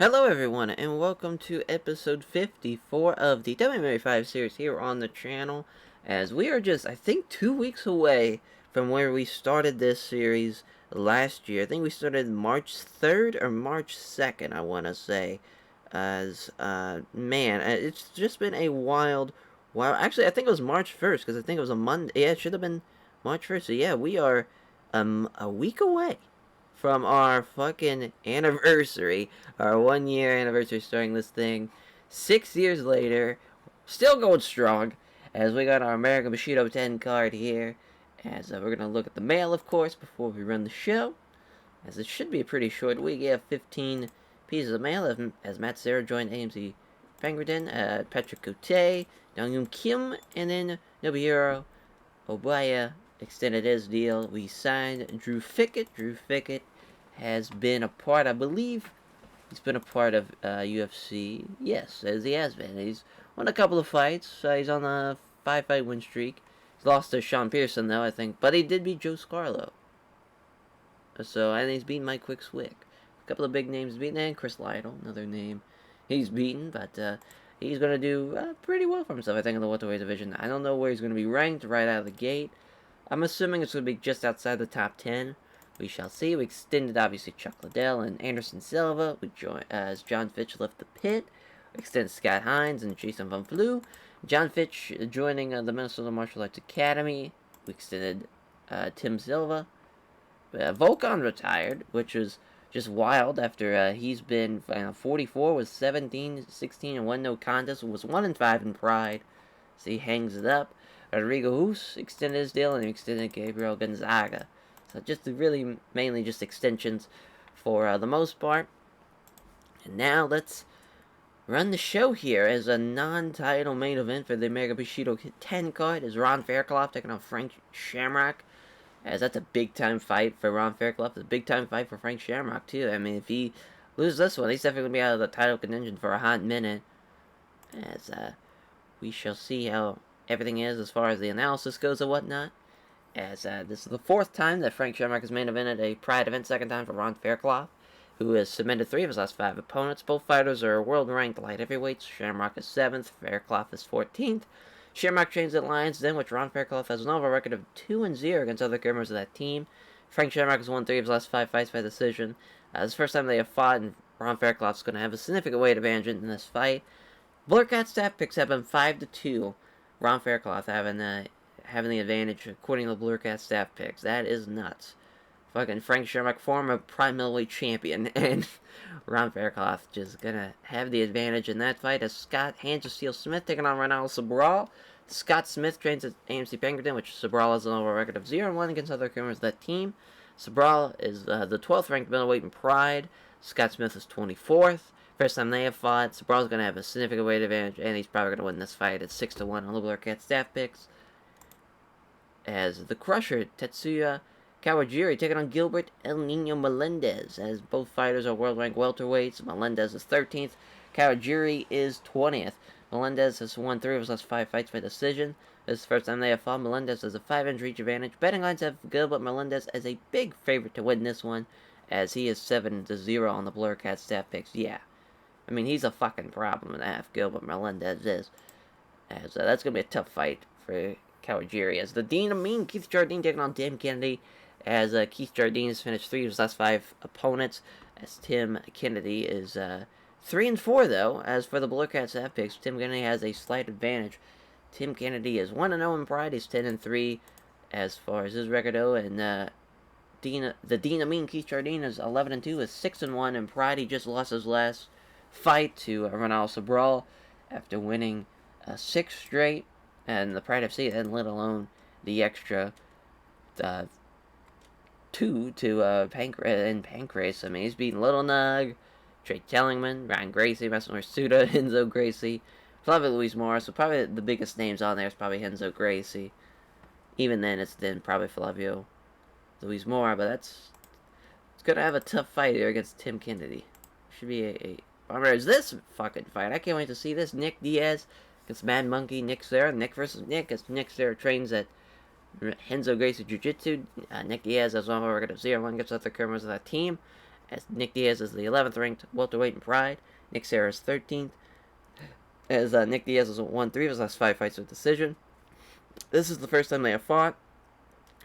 Hello everyone, and welcome to episode 54 of the WMMA 5 series here on the channel, as we are just, I think, 2 weeks away from where we started this series last year. I think we started March 3rd or March 2nd, I want to say, as, man, it's just been a actually, I think it was March 1st, because I think it was a Monday. Yeah, it should have been March 1st, so yeah, we are, a week away from our fucking anniversary, our 1 year anniversary starting this thing. 6 years later, still going strong, as we got our American Bushido 10 card here. As we're going to look at the mail, of course, before we run the show. As it should be a pretty short week. You have 15 pieces of mail, as Matt Serra joined AMC Pinkerton, Patrick Cote, Donghyun Kim, and then Nobuhiro Obaya extended his deal. We signed Drew Fickett. Drew Fickett has been a part, I believe, he's been a part of UFC. Yes, as he has been. He's won a couple of fights. He's on a 5-fight win streak. He's lost to Sean Pearson, though, I think. But he did beat Joe Scarlo. And he's beaten Mike Quick Swick. A couple of big names beaten, and Chris Lytle, another name he's beaten. But he's going to do pretty well for himself, I think, in the welterweight division. I don't know where he's going to be ranked right out of the gate. I'm assuming it's going to be just outside the top 10. We shall see. We extended, obviously, Chuck Liddell and Anderson Silva. We joined as John Fitch left the pit. We extended Scott Hines and Jason Van Flue. John Fitch joining the Minnesota Martial Arts Academy. We extended Tim Silva. Volkan retired, which was just wild after he's been 44 with 17, 16, and 1 no contest. Was 1-5 in Pride. So he hangs it up. Rodrigo Hus extended his deal, and he extended Gabriel Gonzaga. So just really mainly just extensions for the most part. And now let's run the show here as a non-title main event for the American Bushido 10 card is Ron Fairclough taking on Frank Shamrock. As that's a big-time fight for Ron Fairclough. It's a big-time fight for Frank Shamrock, too. I mean, if he loses this one, he's definitely going to be out of the title contention for a hot minute. As we shall see how everything is as far as the analysis goes and whatnot. As this is the 4th time that Frank Shamrock has main evented a Pride event, 2nd time for Ron Fairclough, who has submitted 3 of his last 5 opponents. Both fighters are world-ranked light heavyweights. Shamrock is 7th, Fairclough is 14th. Shamrock trains at Lions Den, which Ron Fairclough has an overall record of 2-0 against other members of that team. Frank Shamrock has won 3 of his last 5 fights by decision. This is the first time they have fought, and Ron Fairclough is going to have a significant weight advantage in this fight. Blurcat staff picks have been 5-2. Ron Fairclough having the advantage according to the Blurcat staff picks. That is nuts. Fucking Frank Shamrock, former prime middleweight champion, and Ron Fairclough just gonna have the advantage in that fight as Scott Hands of Steel Smith taking on Ronaldo Sobral. Scott Smith trains at AMC Pinkerton, which Sobral has an overall record of 0-1 against other members of that team. Sobral is the 12th ranked middleweight in Pride. Scott Smith is 24th. First time they have fought, Sobral's going to have a significant weight advantage, and he's probably going to win this fight at 6-1 on the Blurcat staff picks. As the Crusher, Tetsuya Kawajiri, taking on Gilbert El Nino Melendez, as both fighters are world-ranked welterweights. Melendez is 13th, Kawajiri is 20th. Melendez has won 3 of his last 5 fights by decision. This is the first time they have fought. Melendez has a 5-inch reach advantage. Betting lines have Gilbert Melendez as a big favorite to win this one, as he is 7-0 on the Blurcat staff picks. Yeah. I mean, he's a fucking problem and a half, Gilbert Melendez is. As that's going to be a tough fight for Kawajiri. As the Dean of Mean, Keith Jardine taking on Tim Kennedy. As Keith Jardine has finished 3 of his last 5 opponents. As Tim Kennedy is 3-4, though. As for the Blurcat staff picks, Tim Kennedy has a slight advantage. Tim Kennedy is 1-0 in Pride. He's 10-3 as far as his record, though. And the Dean of Mean, Keith Jardine, is 11-2 with 6-1 in Pride. He just lost his last fight to Ronaldo Sobral after winning 6 straight, and the Pride FC, and let alone the extra 2 to Pancrase. I mean, he's beaten Little Nug, Trey Tellingman, Ryan Gracie, Massimo Suda, Henzo Gracie, Flavio Luis Morris. So probably the biggest names on there is probably Henzo Gracie. Even then, it's probably Flavio Luis Morris, but it's gonna have a tough fight here against Tim Kennedy. Should be a is this fucking fight? I can't wait to see this. Nick Diaz against Mad Monkey. Nick Serra. Nick versus Nick, as Nick Serra trains at Henzo Gracie Jiu-Jitsu. Nick Diaz has one record of 0-1 against other members of that team. as Nick Diaz is the 11th ranked welterweight in Pride. Nick Serra is 13th, as Nick Diaz has won 3 of his last 5 fights with decision. This is the first time they have fought,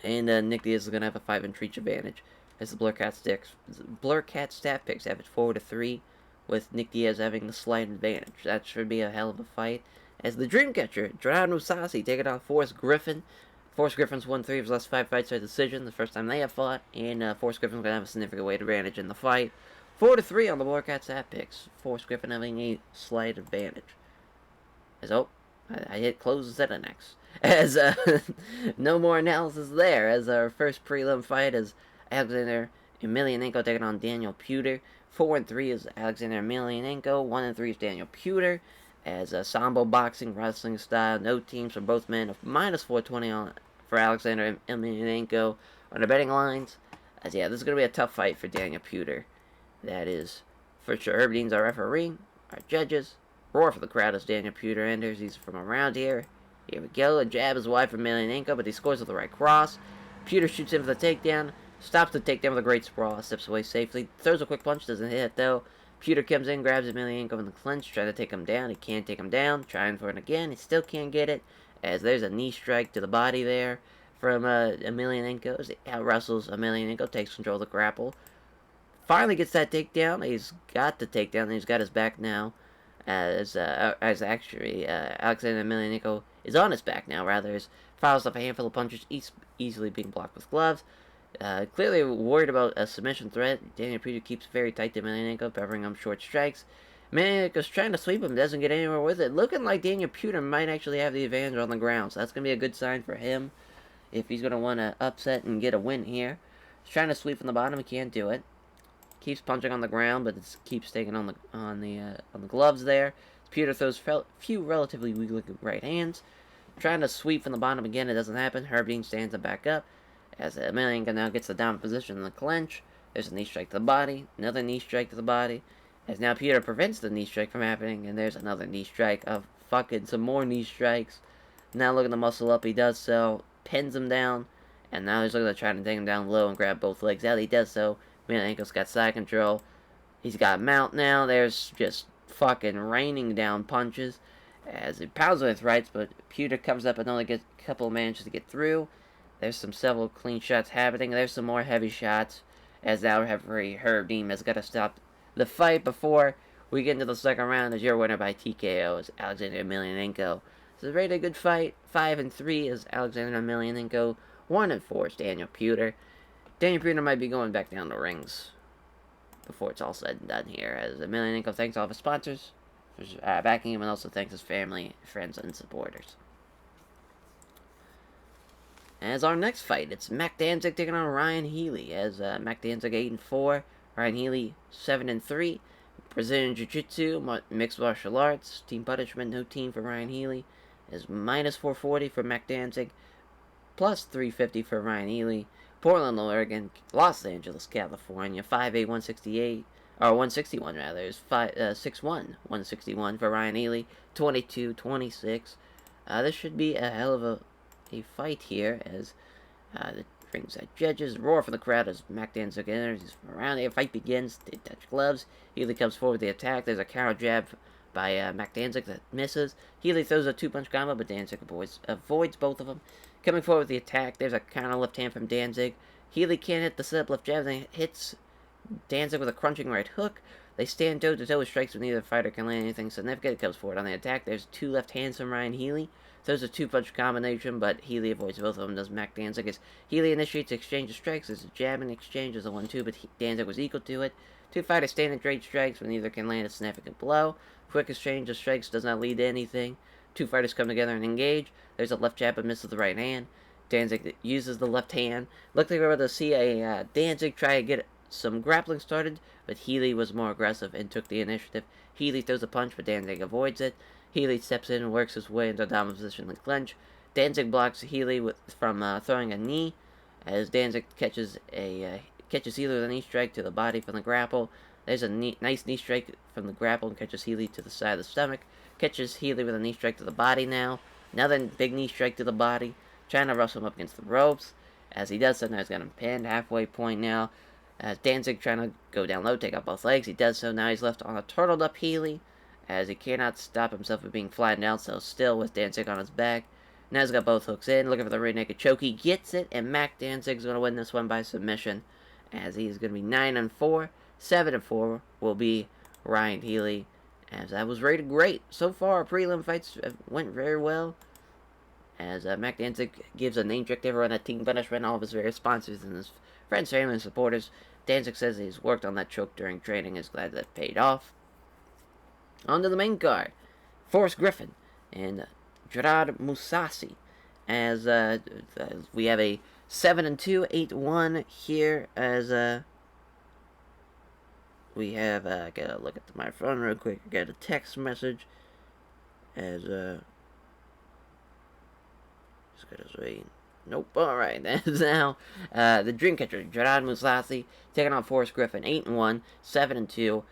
and Nick Diaz is going to have a 5-inch reach advantage, as the Blurcat stat picks have it 4-3, with Nick Diaz having the slight advantage. That should be a hell of a fight. As the Dreamcatcher, Jordan Usasi, taking on Forrest Griffin. Forrest Griffin's won 3 of his last 5 fights by decision, the first time they have fought, and Forrest Griffin's going to have a significant weight advantage in the fight. 4-3 on the Blurcat stat picks. Forrest Griffin having a slight advantage. As I hit close instead of next. As no more analysis there. As our first prelim fight is Alexander Emelianenko taking on Daniel Puder. 4-3 is Alexander Emelianenko. 1-3 is Daniel Puder. As Sambo boxing, wrestling style, no teams for both men of -420 for Alexander Emelianenko on the betting lines. As yeah, this is going to be a tough fight for Daniel Puder. That is for sure. Herb Dean's our referee, our judges. Roar for the crowd as Daniel Puder enters. He's from around here. Here we go. A jab is wide from Emelianenko, but he scores with the right cross. Puder shoots in for the takedown. Stops the takedown with a great sprawl. Steps away safely. Throws a quick punch. Doesn't hit, though. Puder comes in, grabs Emelianenko in the clinch. Trying to take him down. He can't take him down. Trying for it again. He still can't get it. As there's a knee strike to the body there from Emelianenko. As he out-wrestles Emelianenko. Takes control of the grapple. Finally gets that takedown. He's got the takedown. He's got his back now. As actually Alexander Emelianenko is on his back now, rather, as fouls off a handful of punches, easily being blocked with gloves. Clearly worried about a submission threat. Daniel Puder keeps very tight to Emelianenko, peppering him short strikes. Emelianenko's trying to sweep him, doesn't get anywhere with it. Looking like Daniel Puder might actually have the advantage on the ground, so that's going to be a good sign for him if he's going to want to upset and get a win here. He's trying to sweep from the bottom, he can't do it. Keeps punching on the ground, but it keeps taking on the gloves there. Puder throws few relatively weak-looking right hands. Trying to sweep from the bottom again, it doesn't happen. Herb Dean stands him back up. As Emelianenko now gets the dominant position in the clinch. There's a knee strike to the body. Another knee strike to the body. As now Puder prevents the knee strike from happening. And there's another knee strike of fucking some more knee strikes. Now looking to muscle up, he does so. Pins him down. And now he's looking to try to take him down low and grab both legs out. He does so. Emelianenko's got side control. He's got mount now. There's just fucking raining down punches as he pounds with rights, but Puder comes up and only gets a couple of manages to get through. There's several clean shots happening. There's some more heavy shots as now referee Herb Dean has got to stop the fight before we get into the second round. As your winner by TKO is Alexander Emelianenko. It's a very good fight. 5-3 is Alexander Emelianenko. 1-4 is Daniel Puder. Daniel Puder might be going back down the rings before it's all said and done here, as Emelianenko thanks all of his sponsors for backing him, and also thanks his family, friends, and supporters. As our next fight, it's Mac Danzig taking on Ryan Healy, as Mac Danzig 8-4, Ryan Healy 7-3. Brazilian Jiu-Jitsu, mixed martial arts, team punishment, no team for Ryan Healy, is -440 for Mac Danzig, plus 350 for Ryan Healy. Portland, Oregon, Los Angeles, California, 5'8", 168, or 161 rather, is 6'1", 161 for Ryan Healy, 22-26. This should be a hell of a fight here, as the ringside judges roar for the crowd as Mac Danzig enters. He's from around here, fight begins, they touch gloves. Healy comes forward with the attack. There's a counter jab by Mac Danzig that misses. Healy throws a 2-punch combo, but Danzig avoids both of them. Coming forward with the attack, there's a counter left hand from Danzig. Healy can't hit the set-up left jab, then hits Danzig with a crunching right hook. They stand toe-to-toe with strikes, but neither fighter can land anything significant. It comes forward on the attack. There's 2 left hands from Ryan Healy. Throws a 2-punch combination, but Healy avoids both of them, does Mac Danzig. As Healy initiates exchange of strikes, there's a jab in exchange, there's a 1-2, but Danzig was equal to it. 2 fighters stand and trade strikes, but neither can land a significant blow. Quick exchange of strikes does not lead to anything. 2 fighters come together and engage. There's a left jab, but misses the right hand. Danzig uses the left hand. Looked like we were able to see a Danzig try to get some grappling started, but Healy was more aggressive and took the initiative. Healy throws a punch, but Danzig avoids it. Healy steps in and works his way into a dominant position in the clinch. Danzig blocks Healy from throwing a knee, as Danzig catches Healy with a knee strike to the body from the grapple. There's a nice knee strike from the grapple and catches Healy to the side of the stomach. Catches Healy with a knee strike to the body now. Another big knee strike to the body. Trying to wrestle him up against the ropes. As he does so, now he's got him pinned. Halfway point now. As Danzig trying to go down low, take out both legs. He does so. Now he's left on a turtled up Healy, as he cannot stop himself from being flattened out, so still with Danzig on his back. Now he's got both hooks in, looking for the rear naked choke. He gets it, and Mac Danzig's going to win this one by submission, as he's going to be 9-4. 7-4 will be Ryan Healy, as that was rated great. So far, our prelim fights went very well, as Mac Danzig gives a name check to everyone at Team Punishment, all of his various sponsors and his friends, family, and supporters. Danzig says he's worked on that choke during training, is glad that paid off. On to the main card, Forrest Griffin and Gerard Mousasi, as we have a 7-2, 8-1 here, as we have, I gotta look at my phone real quick, I got a text message, as, just gotta say, nope, alright, that's now, the Dreamcatcher, Gerard Mousasi, taking on Forrest Griffin, 8-1, 7-2,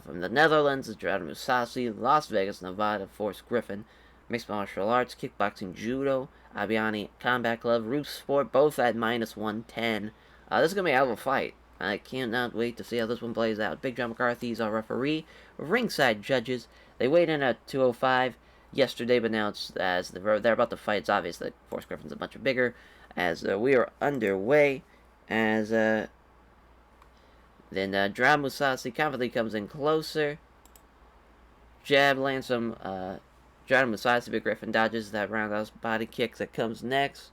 from the Netherlands, is Gerard Mousasi, Las Vegas, Nevada, Forrest Griffin, mixed martial arts, kickboxing, judo, Abiani, combat club, root sport, both at -110, this is gonna be a hell of a fight. I cannot wait to see how this one plays out. Big John McCarthy is our referee. Ringside judges. They weighed in at 205 yesterday, but now it's as they're about to fight. It's obvious that Forrest Griffin's a bunch bigger. As we are underway, as then Gerard Mousasi confidently comes in closer. Jab lands some. Gerard Mousasi, Big Griffin dodges that roundhouse body kick that comes next.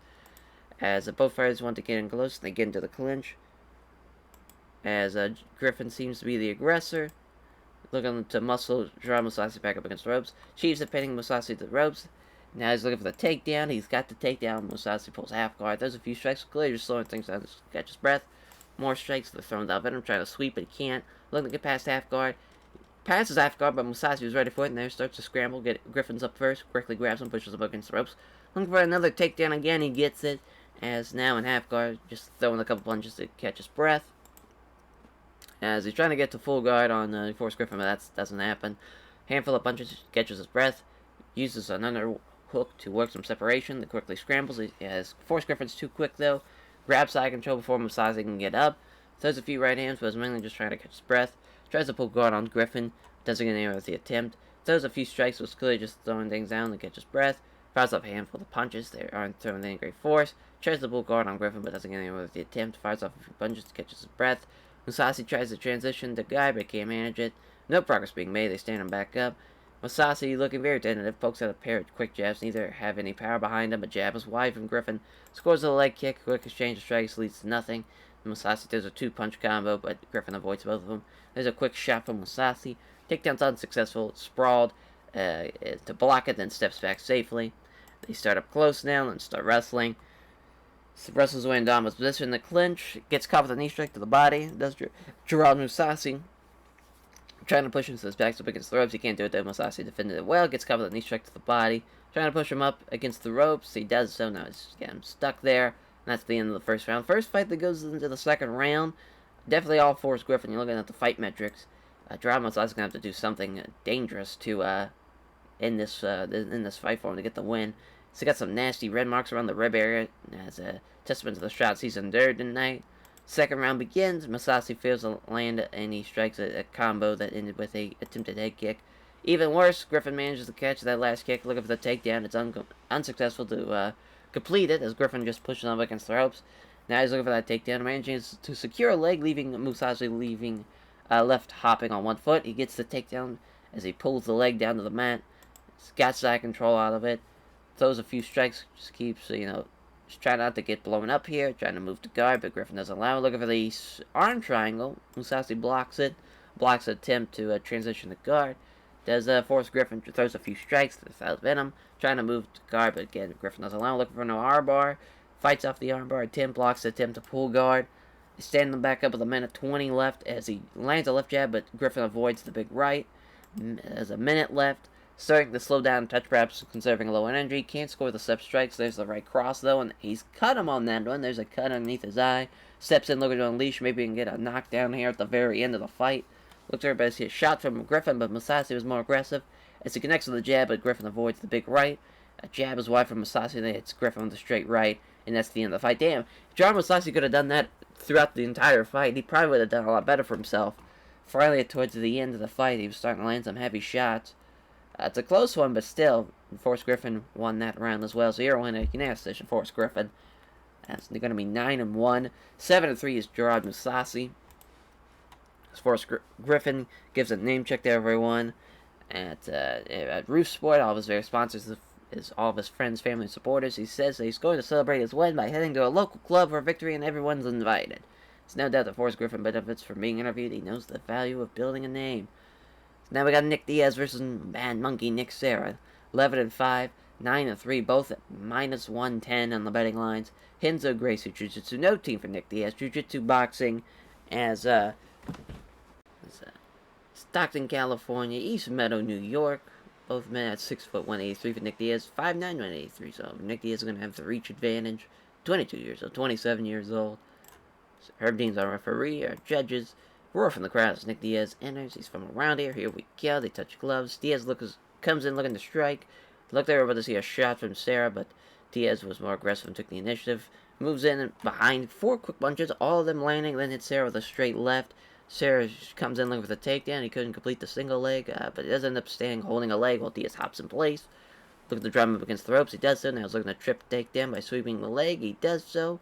As both fighters want to get in close, they get into the clinch. As Griffin seems to be the aggressor, looking to muscle Gerard Mousasi back up against the ropes. Achieves pinning Mousasi to the ropes. Now he's looking for the takedown. He's got the takedown. Mousasi pulls half guard. There's a few strikes. Clearly just slowing things down. Just catch his breath. More strikes. They're thrown down at him. Trying to sweep, but he can't. Looking to get past half guard. Passes half guard, but Mousasi was ready for it, and there starts to scramble. Griffin's up first. Quickly grabs him, pushes him up against the ropes. Looking for another takedown again. He gets it. As now in half guard, just throwing a couple punches to catch his breath. As he's trying to get to full guard on Forrest Griffin, but that doesn't happen. Handful of punches, catches his breath, uses an underhook to work some separation, that quickly scrambles. As Forrest Griffin's too quick, though. Grabs side control before Mousasi can get up. Throws a few right hands, but is mainly just trying to catch his breath. Tries to pull guard on Griffin, doesn't get anywhere with the attempt. Throws a few strikes, was clearly just throwing things down to catch his breath. Fires up a handful of punches, they aren't throwing any great force. Tries to pull guard on Griffin, but doesn't get anywhere with the attempt. Fires off a few punches to catch his breath. Mousasi tries to transition the guy, but can't manage it. No progress being made. They stand him back up. Mousasi looking very tentative, pokes out a pair of quick jabs. Neither have any power behind him. A jab is wide from Griffin. Scores a leg kick. Quick exchange of strikes leads to nothing. Mousasi does a two-punch combo, but Griffin avoids both of them. There's a quick shot from Mousasi. Takedown's unsuccessful. Sprawled to block it, then steps back safely. They start up close now and start wrestling. Wrestles away in dominant position in the clinch. Gets caught with a knee strike to the body. Does Gerard Mousasi. Trying to push him to his back up against the ropes. He can't do it though. Mousasi defended it well. Gets caught with a knee strike to the body. Trying to push him up against the ropes. He does so. Now he's getting him stuck there. And that's the end of the first round. First fight that goes into the second round. Definitely all Forrest Griffin. You're looking at the fight metrics. Gerard Mousasi's going to have to do something dangerous to in this fight for him to get the win. He's got some nasty red marks around the rib area as a testament to the shots he's endured tonight. Second round begins. Mousasi fails to land and he strikes a combo that ended with a attempted head kick. Even worse, Griffin manages to catch that last kick, looking for the takedown. It's unsuccessful to complete it as Griffin just pushes him up against the ropes. Now he's looking for that takedown, managing to secure a leg, leaving Mousasi left hopping on one foot. He gets the takedown as he pulls the leg down to the mat. He's got side control out of it. Throws a few strikes, just keeps, just trying not to get blown up here, trying to move to guard, but Griffin doesn't allow it. Looking for the arm triangle. Mousasi blocks it, blocks an attempt to transition to guard. Does Forrest Griffin throws a few strikes without venom, trying to move to guard, but again, Griffin doesn't allow it. Looking for no armbar, fights off the armbar, attempt, blocks the attempt to pull guard. He's standing back up with a minute 20 left as he lands a left jab, but Griffin avoids the big right. There's a minute left. Starting to slow down, touch perhaps conserving low energy. Can't score the step strikes. There's the right cross, though, and he's cut him on that one. There's a cut underneath his eye. Steps in, looking to unleash. Maybe he can get a knockdown here at the very end of the fight. Looks everybody to see a shot from Griffin, but Mousasi was more aggressive. As he connects with the jab, but Griffin avoids the big right. A jab is wide from Mousasi, then hits Griffin with the straight right, and that's the end of the fight. Damn, Gerard Mousasi could have done that throughout the entire fight. He probably would have done a lot better for himself. Finally, towards the end of the fight, he was starting to land some heavy shots. It's a close one, but still, Forrest Griffin won that round as well. So you're winning a unanimous decision, Forrest Griffin. That's going to be 9-1. 7-3 is Gerard Musasi. Forrest Griffin gives a name check to everyone. At Roof Sport, all of his various sponsors is all of his friends, family, and supporters. He says that he's going to celebrate his win by heading to a local club for a victory, and everyone's invited. It's no doubt that Forrest Griffin benefits from being interviewed. He knows the value of building a name. So now we got Nick Diaz versus Mad Monkey Nick Serra. 11-5, 9-3, both at -110 on the betting lines. Hinzo Gracie Jiu-Jitsu, no team for Nick Diaz. Jiu-Jitsu boxing as Stockton, California, East Meadow, New York. Both men at 6'1", 183 for Nick Diaz, 5'9", 183. So Nick Diaz is going to have the reach advantage. 22 years old, 27 years old. So Herb Dean's our referee, our judges. Roar from the crowd as Nick Diaz enters. He's from around here. Here we go. They touch gloves. Diaz comes in looking to strike. Looked they were about to see a shot from Serra, but Diaz was more aggressive and took the initiative. Moves in behind 4 quick punches, all of them landing, then hits Serra with a straight left. Serra comes in looking for the takedown. He couldn't complete the single leg, but he does end up standing, holding a leg while Diaz hops in place. Looking to drive him up against the ropes. He does so. Now he's looking to trip takedown by sweeping the leg. He does so.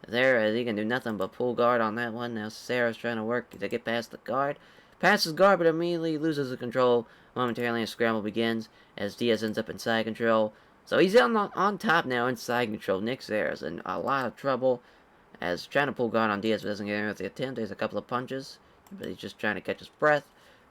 There, he can do nothing but pull guard on that one. Now Serra's trying to work to get past the guard. Passes guard, but immediately loses the control. Momentarily, a scramble begins as Diaz ends up in side control. So he's on top now in side control. Nick Serra's in a lot of trouble as trying to pull guard on Diaz, but doesn't get in with the attempt. There's a couple of punches, but he's just trying to catch his breath.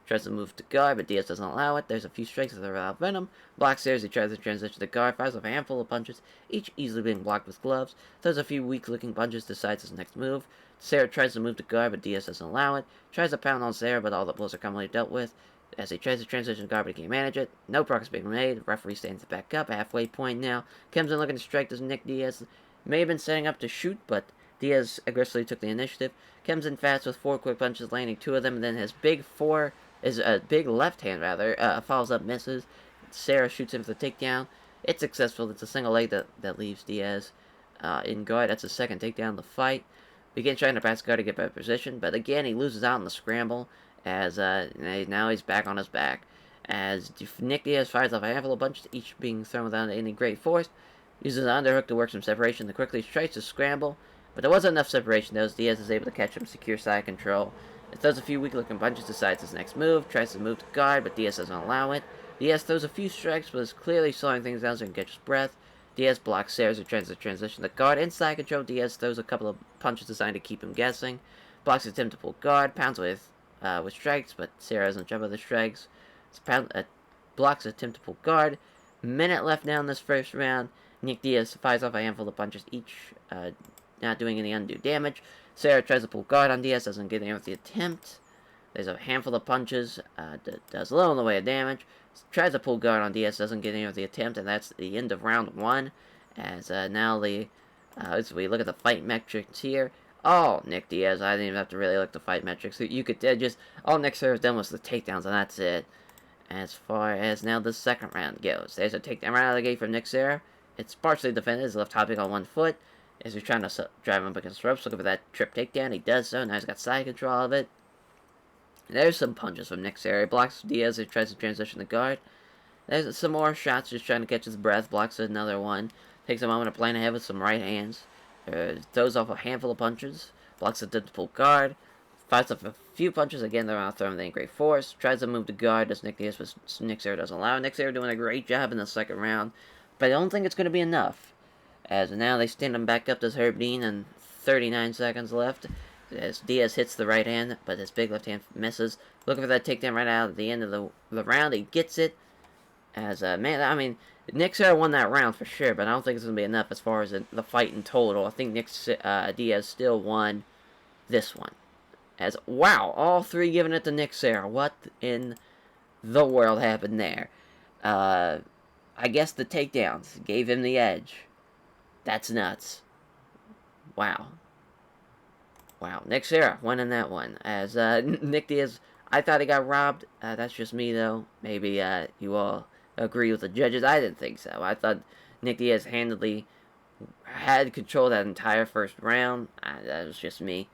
Tries to move to guard, but Diaz doesn't allow it. There's a few strikes that are without venom. Blocks Serra as he tries to transition to guard. Fires off a handful of punches, each easily being blocked with gloves. Throws a few weak-looking punches, decides his next move. Serra tries to move to guard, but Diaz doesn't allow it. Tries to pound on Serra, but all the blows are commonly dealt with. As he tries to transition to guard, but he can't manage it. No progress being made. The referee stands back up. Halfway point now. Comes in looking to strike. Does Nick Diaz may have been setting up to shoot, but Diaz aggressively took the initiative. Comes in fast with 4 quick punches, landing 2 of them, and then his big left hand follows up, misses. Serra shoots him for the takedown. It's successful. It's a single leg that leaves Diaz in guard. That's his second takedown of the fight. Begins trying to pass guard to get better position, but again he loses out in the scramble as now he's back on his back. As Nick Diaz fires off a handful of punches, each being thrown without any great force. Uses an underhook to work some separation. The quickly tries to scramble, but there wasn't enough separation. As Diaz is able to catch him, secure side control. It throws a few weak-looking punches, decides his next move, tries to move to guard, but Diaz doesn't allow it. Diaz throws a few strikes, but is clearly slowing things down so he can catch his breath. Diaz blocks Serra as he tries to transition to guard. Inside control, Diaz throws a couple of punches designed to keep him guessing. Blocks his attempt to pull guard, pounds with strikes, but Serra doesn't jump at the strikes. Blocks his attempt to pull guard. Minute left now in this first round. Nick Diaz fires off a handful of punches, each not doing any undue damage. Serra tries to pull guard on Diaz, doesn't get in with the attempt. There's a handful of punches, does little in the way of damage. Tries to pull guard on Diaz, doesn't get in with the attempt, and that's the end of round 1. As now as we look at the fight metrics here. Oh, Nick Diaz, I didn't even have to really look at the fight metrics. You could just, all Nick Serra's done was the takedowns, and that's it. As far as now the second round goes, there's a takedown right out of the gate from Nick Serra. It's partially defended, his left hopping on 1 foot. As he's trying to drive him up against the ropes, looking for that trip takedown. He does so. Now he's got side control of it. And there's some punches from Nick Serra. He blocks Diaz as he tries to transition the guard. There's some more shots, just trying to catch his breath. Blocks another one. Takes a moment to plan ahead with some right hands. Throws off a handful of punches. Blocks a attempt to pull guard. Fights off a few punches. Again, they're not throwing with any great force. Tries to move to guard as Nick Diaz, but Nick Serra doesn't allow. Nick Serra doing a great job in the second round. But I don't think it's going to be enough. As now they stand him back up to Herb Dean and 39 seconds left. As Diaz hits the right hand, but his big left hand misses. Looking for that takedown right out at the end of the round. He gets it. As, Nick Serra won that round for sure, but I don't think it's going to be enough as far as the fight in total. I think Diaz still won this one. As, wow, all 3 giving it to Nick Serra. What in the world happened there? I guess the takedowns gave him the edge. That's nuts. Wow. Wow. Nick Serra winning that one. As Nick Diaz, I thought he got robbed. That's just me, though. Maybe you all agree with the judges. I didn't think so. I thought Nick Diaz handily had control of that entire first round. That was just me.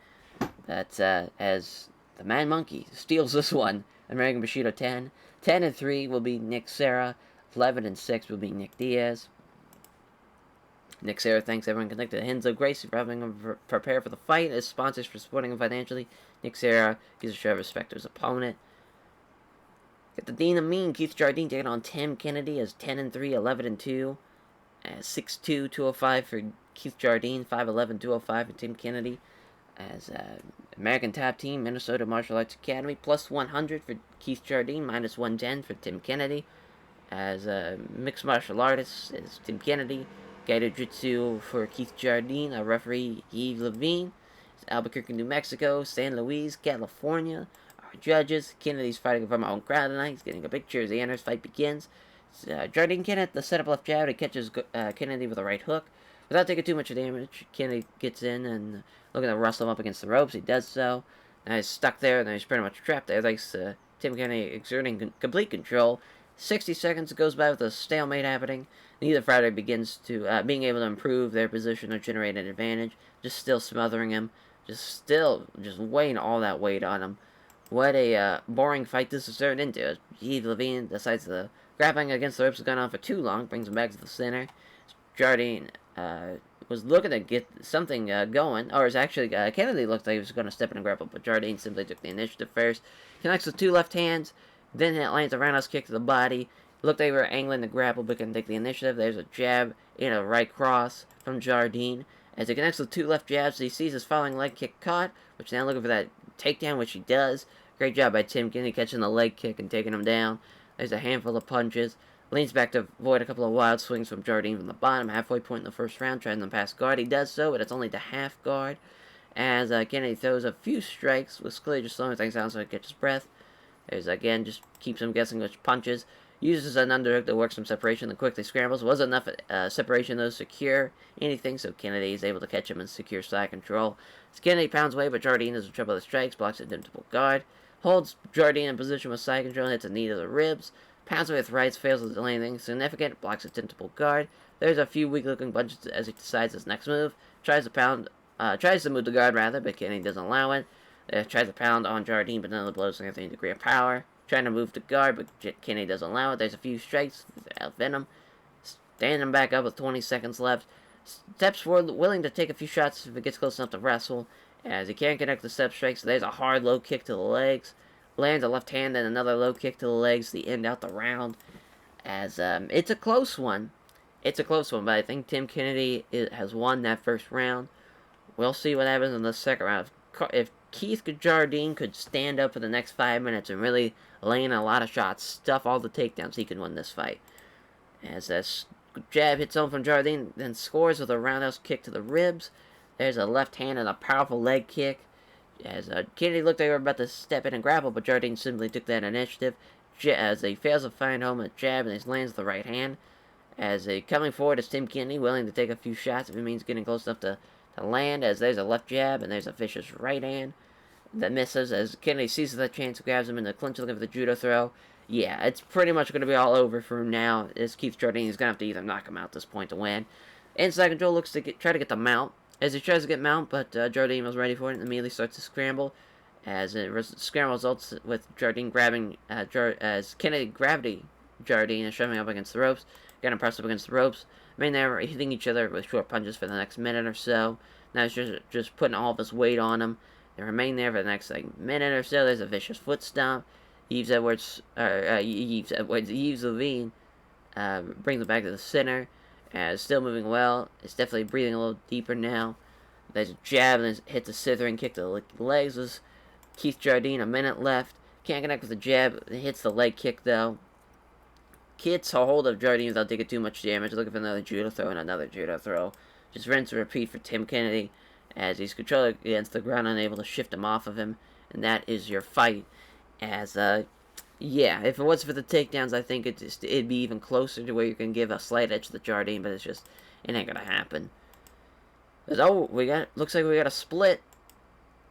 That's as the Man Monkey steals this one. American Bushido 10. 10 and 3 will be Nick Serra. 11 and 6 will be Nick Diaz. Nick Serra thanks everyone connected to Henzo Gracie for having him prepare for the fight, as sponsors for supporting him financially. Nick Serra gives a show of respect to his opponent. Got the Dean of Mean, Keith Jardine taking on Tim Kennedy as 10 and 3, 11 and 2. 6'2", 205 for Keith Jardine, 5'11", 205 for Tim Kennedy. As American Top Team, Minnesota Martial Arts Academy, plus 100 for Keith Jardine, minus 110 for Tim Kennedy. As mixed martial artist is Tim Kennedy. Guided Jiu-Jitsu for Keith Jardine, a referee Yves Levine. Albuquerque, New Mexico, San Luis, California. Our judges, Kennedy's fighting from our own crowd tonight. He's getting a big cheer as the enters. Fight begins. Jardine Kennedy, the setup left jab, he catches Kennedy with a right hook. Without taking too much damage, Kennedy gets in and looking to wrestle him up against the ropes. He does so. Now he's stuck there, and he's pretty much trapped there. Thanks to Tim Kennedy exerting complete control. 60 seconds goes by with a stalemate happening. Neither fighter begins to being able to improve their position or generate an advantage. Just still smothering him. Just weighing all that weight on him. What a boring fight this is turned into. Yves Levine decides the grappling against the ropes has gone on for too long. Brings him back to the center. Jardine was looking to get something going. Or actually, Kennedy looked like he was going to step in and grapple, but Jardine simply took the initiative first. Connects with two left hands. Then it lands a roundhouse kick to the body. Looked like they were angling the grapple, but couldn't take the initiative. There's a jab and a right cross from Jardine. As he connects with two left jabs, he sees his following leg kick caught, which now looking for that takedown, which he does. Great job by Tim Kennedy catching the leg kick and taking him down. There's a handful of punches. Leans back to avoid a couple of wild swings from Jardine from the bottom. Halfway point in the first round, trying to pass guard. He does so, but it's only to half guard. As Kennedy throws a few strikes, with Scully just slowing things down so he catches breath. There's again, just keeps him guessing which punches. Uses an underhook that works some separation, then quickly scrambles. Was enough separation, though, to secure anything, so Kennedy is able to catch him and secure side control. As Kennedy pounds away, but Jardine is in trouble with strikes, blocks a dentable guard. Holds Jardine in position with side control, hits a knee to the ribs. Pounds away with rights, fails to do anything significant, blocks a dentable guard. There's a few weak-looking punches as he decides his next move. Tries to move the guard, rather, but Kennedy doesn't allow it. Tries to pound on Jardine, but none of the blows have any degree of power. Trying to move the guard, but Kennedy doesn't allow it. There's a few strikes without venom. Standing back up with 20 seconds left. Steps forward, willing to take a few shots if it gets close enough to wrestle. As he can't connect the step strikes, there's a hard low kick to the legs. Lands a left hand and another low kick to the legs to end out the round. As it's a close one. It's a close one, but I think Tim Kennedy has won that first round. We'll see what happens in the second round. If Keith Jardine could stand up for the next 5 minutes and really lay in a lot of shots, stuff all the takedowns, he could win this fight. As that jab hits home from Jardine, then scores with a roundhouse kick to the ribs. There's a left hand and a powerful leg kick. As Kennedy looked like they were about to step in and grapple, but Jardine simply took that initiative. As he fails to find home a jab and he lands the right hand. As coming forward is Tim Kennedy, willing to take a few shots if it means getting close enough to land, as there's a left jab and there's a vicious right hand that misses. As Kennedy seizes that chance, grabs him in the clinch, looking for the judo throw. Yeah, it's pretty much going to be all over for him now, as Keith Jardine is going to have to either knock him out at this point to win. Inside control looks to try to get the mount. As he tries to get mount, but Jardine was ready for it and immediately starts to scramble. As scramble results with Jardine grabbing, as Kennedy gravity Jardine and shoving up against the ropes. Got him pressed up against the ropes. Remain there, hitting each other with short punches for the next minute or so. Now he's just putting all of his weight on him. They remain there for the next minute or so. There's a vicious foot stomp. Yves Levine brings him back to the center. As still moving well. It's definitely breathing a little deeper now. There's a jab and hits a slithering kick to the legs. There's Keith Jardine, a minute left. Can't connect with the jab. It hits the leg kick though. Gets a hold of Jardine without taking too much damage. Looking for another judo throw and another judo throw. Just rinse and repeat for Tim Kennedy as he's controlled against the ground, unable to shift him off of him. And that is your fight. As, yeah, if it was for the takedowns, I think it'd be even closer to where you can give a slight edge to the Jardine, but it ain't gonna happen. Oh, looks like we got a split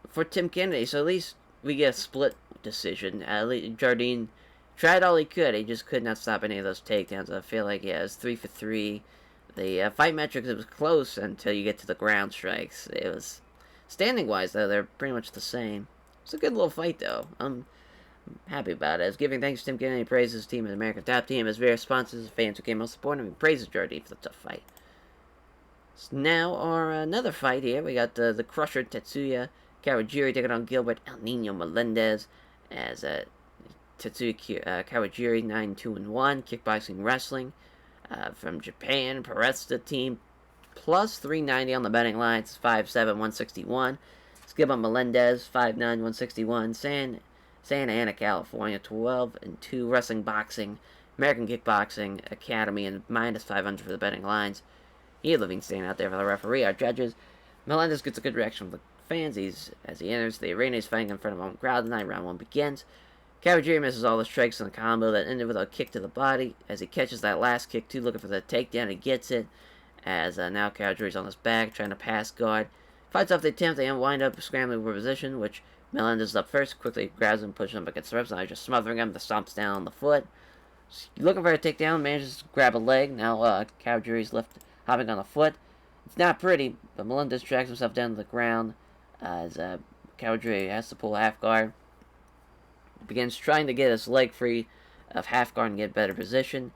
for Tim Kennedy, so at least we get a split decision. At least Jardine tried all he could. He just could not stop any of those takedowns. I feel like, yeah, it was 3 for 3. The fight metrics, it was close until you get to the ground strikes. Standing-wise, though, they're pretty much the same. It's a good little fight, though. I'm happy about it. As giving thanks to Tim Kennedy, praises his team as American Top Team, as various sponsors, fans who came out supporting him, and praises Jordy for the tough fight. So now our another fight here. We got the Crusher Tetsuya Kawajiri taking on Gilbert El Nino Melendez as Tetsuya Kawajiri 9-2-1 kickboxing wrestling from Japan. Perezta team plus 390 on the betting line. It's 5'7", 161. Gilbert Melendez 5'9", 161. Santa Ana, California 12-2 wrestling boxing. American Kickboxing Academy and minus 500 for the betting lines. Ian Livingston out there for the referee. Our judges. Melendez gets a good reaction from the fans as he enters the arena. He's fighting in front of a home crowd. The night round one begins. Kawajiri misses all the strikes in the combo that ended with a kick to the body. As he catches that last kick too, looking for the takedown, he gets it. As now Kawajiri's on his back, trying to pass guard. Fights off the attempt. They wind up scrambling for position, which Melendez is up first. Quickly grabs him, pushes him against the ropes. Now he's just smothering him. The stomps down on the foot. Looking for a takedown, manages to grab a leg. Now Kawajiri's hopping on the foot. It's not pretty, but Melendez drags himself down to the ground as Kawajiri has to pull half guard. Begins trying to get his leg free of half guard and get better position.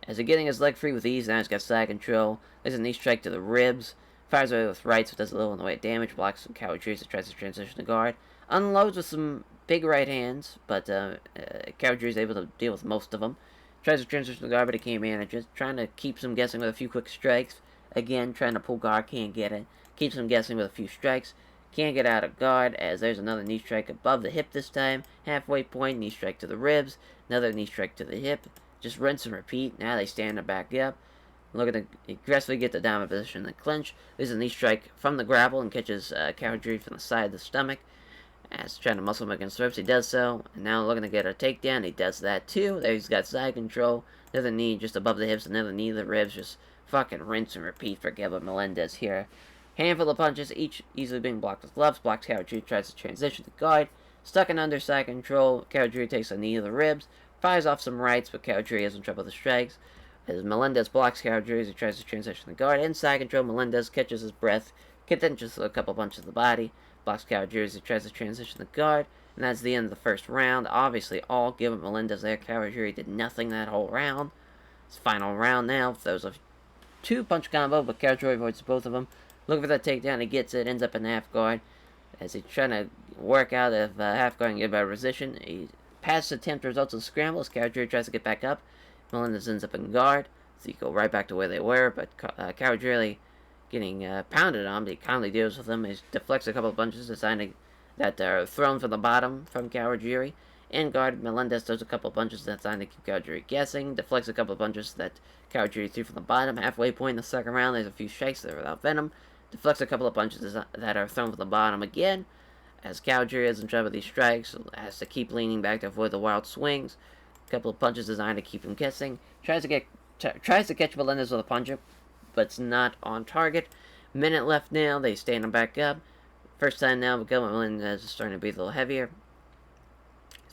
As he's getting his leg free with ease, now he's got side control. There's a knee strike to the ribs. Fires away with rights, but does a little in the way of damage. Blocks some Kawajiri as tries to transition to guard. Unloads with some big right hands, but Kawajiri's able to deal with most of them. Tries to transition to guard, but he can't manage it. Trying to keep him guessing with a few quick strikes. Again, trying to pull guard, can't get it. Keeps him guessing with a few strikes. Can't get out of guard, as there's another knee strike above the hip this time. Halfway point, knee strike to the ribs. Another knee strike to the hip. Just rinse and repeat. Now they stand to back up. Looking to aggressively get the dominant position in the clinch. There's a knee strike from the grapple and catches Kawajiri from the side of the stomach. As trying to muscle him against the ropes, he does so. And now looking to get a takedown, he does that too. There he's got side control. Another knee just above the hips, another knee to the ribs. Just fucking rinse and repeat for Gilbert Melendez here. Handful of punches, each easily being blocked with gloves. Blocks Kawajiri, tries to transition to guard. Stuck in under side control. Kawajiri takes a knee to the ribs. Fires off some rights, but Kawajiri has in trouble with the strikes. As Melendez blocks Kawajiri as he tries to transition to guard. Inside control, Melendez catches his breath. Catches a couple punches to the body. Blocks Kawajiri as he tries to transition to guard. And that's the end of the first round. Obviously, all Gilbert Melendez there. Kawajiri did nothing that whole round. It's final round now. There was a two-punch combo, but Kawajiri avoids both of them. Looking for that takedown, he gets it. Ends up in half guard. As he's trying to work out of half guard and get a better position. He passes attempt results in scramble as Kawajiri tries to get back up. Melendez ends up in guard. So you go right back to where they were, but Kawajiri getting pounded on, but he calmly deals with them. He deflects a couple of punches that are thrown from the bottom from Kawajiri. In guard, Melendez throws a couple of punches designed to keep Kawajiri guessing. Deflects a couple of punches that Kawajiri threw from the bottom. Halfway point in the second round, there's a few strikes that are without venom. Deflects a couple of punches that are thrown from the bottom again. As Kawajiri is in trouble with these strikes, has to keep leaning back to avoid the wild swings. A couple of punches designed to keep him guessing. Tries to catch Melendez with a punch, but it's not on target. Minute left now. They stand him back up. First time now, but Melendez is starting to be a little heavier.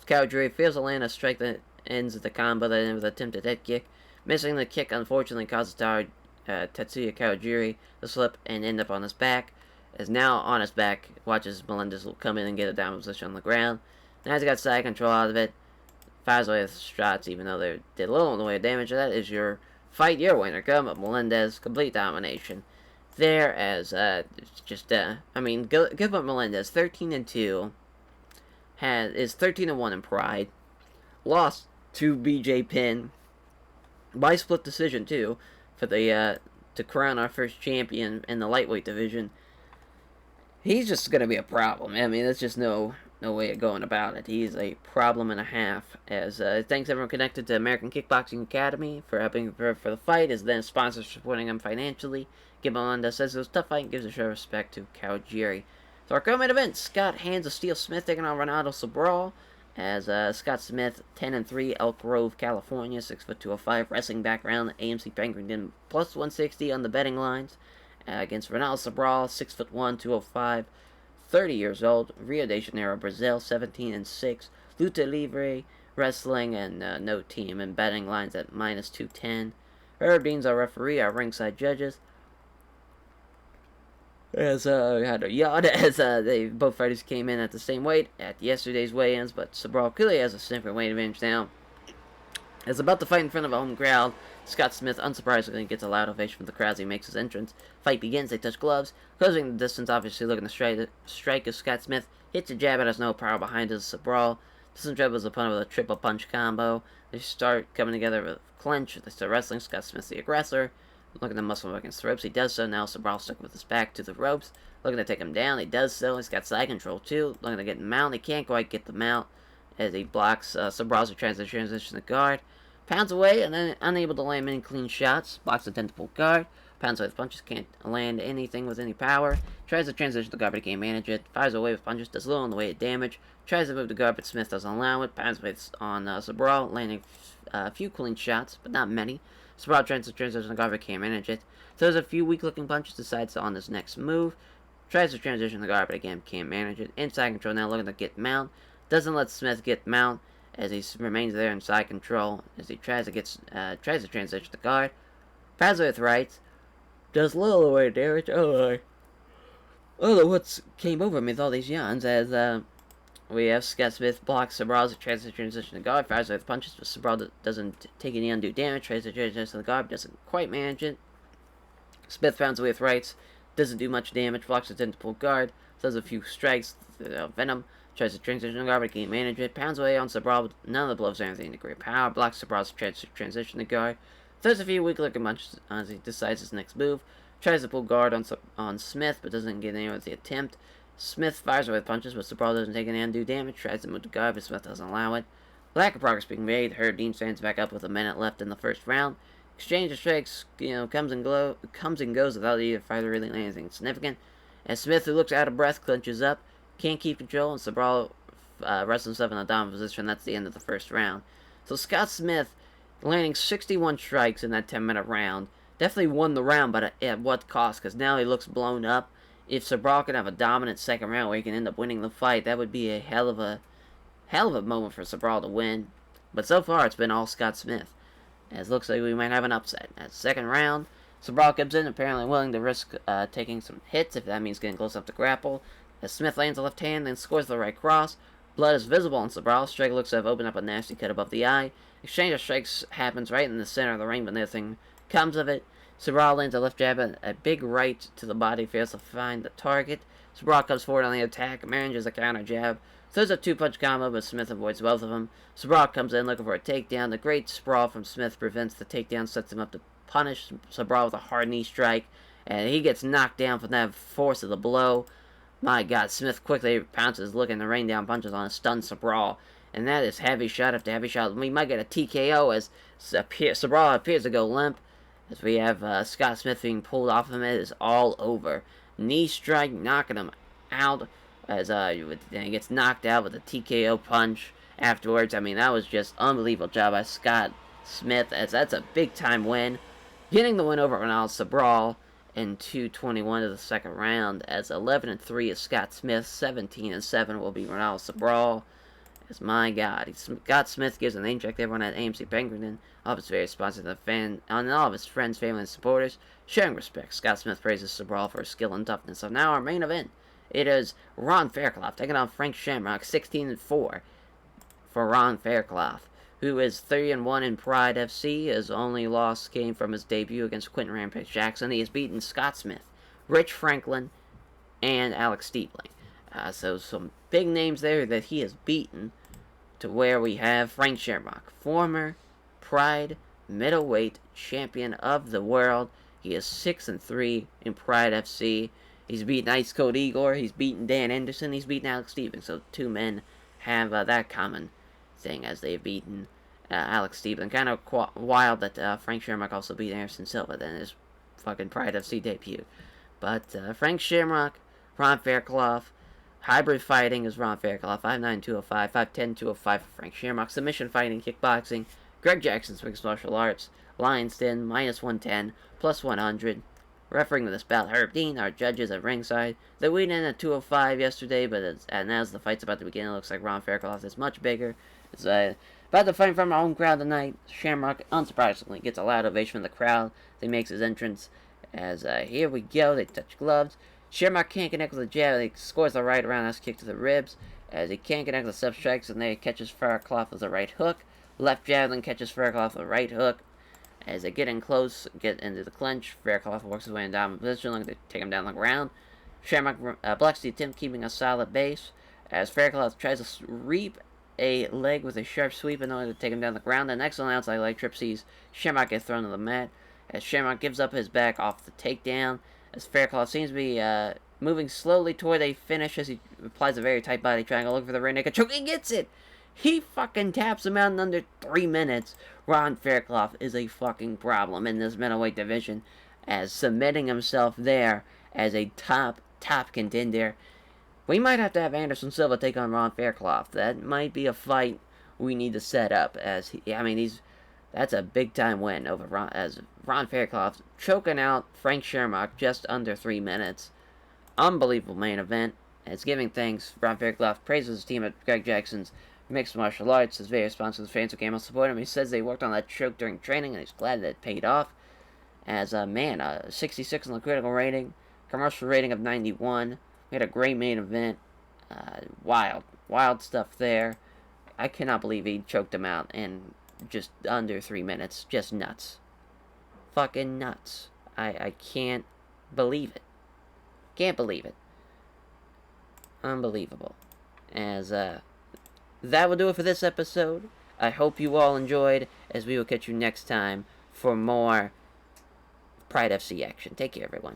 Kawajiri fails to land a strike that ends the combo that ends with an attempted head kick. Missing the kick, unfortunately, causes Tetsuya Kawajiri to slip and end up on his back. As now on his back, watches Melendez will come in and get a down position on the ground. Now he's got side control out of it. Fires away with shots, even though they did little in the way of damage. That is your fight, your winner. Gilbert Melendez, complete domination. There, as Gilbert Melendez, 13-2, is 13-1 in Pride. Lost to BJ Penn by split decision too, for the to crown our first champion in the lightweight division. He's just gonna be a problem. I mean, there's just no way of going about it. He's a problem and a half. As thanks everyone connected to American Kickboxing Academy for helping prepare for the fight, as then sponsors supporting him financially. Gilbert Melendez says it was a tough fight and gives a show of respect to Kawajiri. So our co-main event, Scott Hands of Steel Smith taking on Ronaldo Sobral. As Scott Smith, 10-3, Elk Grove, California, 6'205", wrestling background, AMC Penguin plus 160 on the betting lines. Against Ronaldo Sobral, 6'1", 205, 30 years old, Rio de Janeiro, Brazil, 17-6, Luta Livre, wrestling, and no team, and betting lines at minus 210. Herb Dean's our referee, our ringside judges. as we had a yawn as they both fighters came in at the same weight at yesterday's weigh-ins, but Sabral clearly has a significant weight advantage now. As about to fight in front of a home crowd, Scott Smith unsurprisingly gets a loud ovation from the crowd as he makes his entrance. Fight begins, they touch gloves, closing the distance, obviously looking to strike as Scott Smith hits a jab, but has no power behind his Sabral doesn't dribble his opponent with a triple punch combo. They start coming together with a clinch, they start wrestling. Scott Smith the aggressor, looking to muscle him against the ropes. He does so now. Sabral stuck with his back to the ropes, looking to take him down. He does so. He's got side control too, looking to get him out. He can't quite get the mount as he blocks Sabral's transition to guard. Pounds away and then unable to land many clean shots. Blocks the tentacle guard. Pounds away with punches. Can't land anything with any power. Tries to transition the guard but can't manage it. Fires away with punches. Does little in the way of damage. Tries to move the guard but Smith doesn't allow it. Pounds away on Sabral. Landing a few clean shots but not many. Sabral tries to transition the guard but can't manage it. Throws a few weak looking punches. Decides on his next move. Tries to transition the guard but again can't manage it. Inside control now looking to get mount. Doesn't let Smith get mount as he remains there in side control as he tries to transition the guard. Passes with rights. Does little away damage. Oh what came over me with all these yawns as we have Scott Smith blocks Sabral's transition the guard. Fires with punches, but Sabral doesn't take any undue damage. Tries to transition the guard, doesn't quite manage it. Smith pounds away with rights. Doesn't do much damage. Blocks the tentacle guard. Does a few strikes. Venom. Tries to transition the guard, but can't manage it. Pounds away on Sabral, but none of the blows are anything to great power. Blocks Sabral's transition the guard. Throws a few weak looking punches as he decides his next move. Tries to pull guard on Smith, but doesn't get anywhere with the attempt. Smith fires away with punches, but Sabral doesn't take any undue damage. Tries to move the guard, but Smith doesn't allow it. Lack of progress being made. Herd Dean stands back up with a minute left in the first round. Exchange of strikes, comes and goes without either fighter really landing anything significant. As Smith, who looks out of breath, clinches up. Can't keep control, and Sabral rests himself in a dominant position. That's the end of the first round. So Scott Smith, landing 61 strikes in that 10-minute round, definitely won the round, but at what cost? Because now he looks blown up. If Sabral can have a dominant second round where he can end up winning the fight, that would be a hell of a moment for Sabral to win. But so far, it's been all Scott Smith. As it looks like we might have an upset. At second round, Sabral comes in, apparently willing to risk taking some hits, if that means getting close up to grapple. As Smith lands a left hand, then scores the right cross. Blood is visible on Sabral. Strike looks to have opened up a nasty cut above the eye. Exchange of strikes happens right in the center of the ring, but nothing comes of it. Sabral lands a left jab and a big right to the body, fails to find the target. Sabral comes forward on the attack, manages a counter jab. Throws a two-punch combo, but Smith avoids both of them. Sabral comes in looking for a takedown. The great sprawl from Smith prevents the takedown, sets him up to punish Sabral with a hard knee strike. And he gets knocked down from that force of the blow. My God, Smith quickly pounces, looking to rain down punches on a stunned Sabral. And that is heavy shot after heavy shot. We might get a TKO as Sabral appears to go limp. As we have Scott Smith being pulled off of him. It is all over. Knee strike, knocking him out. As he gets knocked out with a TKO punch afterwards. I mean, that was just unbelievable job by Scott Smith. As that's a big-time win. Getting the win over Ronald Sabral in 2:21 of the second round, as 11-3 is Scott Smith, 17-7 will be Ronald Sabral. As my God, Scott Smith gives a name check to everyone at AMC Penguin, all of his various sponsors and all of his friends, family, and supporters, showing respect. Scott Smith praises Sabral for his skill and toughness. So now our main event, it is Ron Fairclough taking on Frank Shamrock, 16-4 for Ron Fairclough, who is 3-1 in Pride FC. His only loss came from his debut against Quentin Rampage Jackson. He has beaten Scott Smith, Rich Franklin, and Alex Stiebling. So some big names there that he has beaten, to where we have Frank Shamrock, former Pride middleweight champion of the world. He is 6-3 in Pride FC. He's beaten Ice Cold Igor. He's beaten Dan Anderson. He's beaten Alex Stiebling. So two men have that common thing, as they've beaten Alex Stiebling. Kind of wild that Frank Shamrock also beat Anderson Silva in his fucking Pride FC debut. But Frank Shamrock, Ron Fairclough, hybrid fighting is Ron Fairclough, 5'9", 205, 5'10", 205 for Frank Shamrock. Submission fighting, kickboxing, Greg Jackson's mixed martial arts, Lions Den, -110, +100. Referring to this bout, Herb Dean, our judges at ringside. They weighed in at 205 yesterday, but as the fight's about to begin, it looks like Ron Fairclough is much bigger. It's about to fight from our home crowd tonight. Shamrock, unsurprisingly, gets a loud ovation from the crowd. He makes his entrance. As here we go, they touch gloves. Shamrock can't connect with the jab. He scores the right roundhouse kick to the ribs. As he can't connect with the sub strikes, and then he catches Faircloth with a right hook. Left jab, then catches Faircloth with a right hook. As they get in close, get into the clinch, Faircloth works his way in dominant position, looking to take him down the ground. Shamrock blocks the attempt, keeping a solid base. As Faircloth tries to reap a leg with a sharp sweep in order to take him down the ground. An excellent outside leg trip sees Shamrock get thrown to the mat. As Shamrock gives up his back off the takedown. As Faircloth seems to be moving slowly toward a finish as he applies a very tight body triangle, looking for the rear naked choke. He gets it! He fucking taps him out in under 3 minutes. Ron Faircloth is a fucking problem in this middleweight division, as submitting himself there as a top contender. We might have to have Anderson Silva take on Ron Faircloth. That might be a fight we need to set up, as that's a big time win over Ron Faircloth choking out Frank Shamrock just under 3 minutes. Unbelievable main event. It's giving thanks. Ron Faircloth praises his team at Greg Jackson's Mixed Martial Arts. Is very responsive to fans who came out to support him. He says they worked on that choke during training, and he's glad that it paid off. As a 66 on the critical rating, commercial rating of 91. We had a great main event. Wild stuff there. I cannot believe he choked him out in just under 3 minutes. Just nuts. Fucking nuts. I can't believe it. Can't believe it. Unbelievable. As, that will do it for this episode. I hope you all enjoyed, as we will catch you next time for more Pride FC action. Take care, everyone.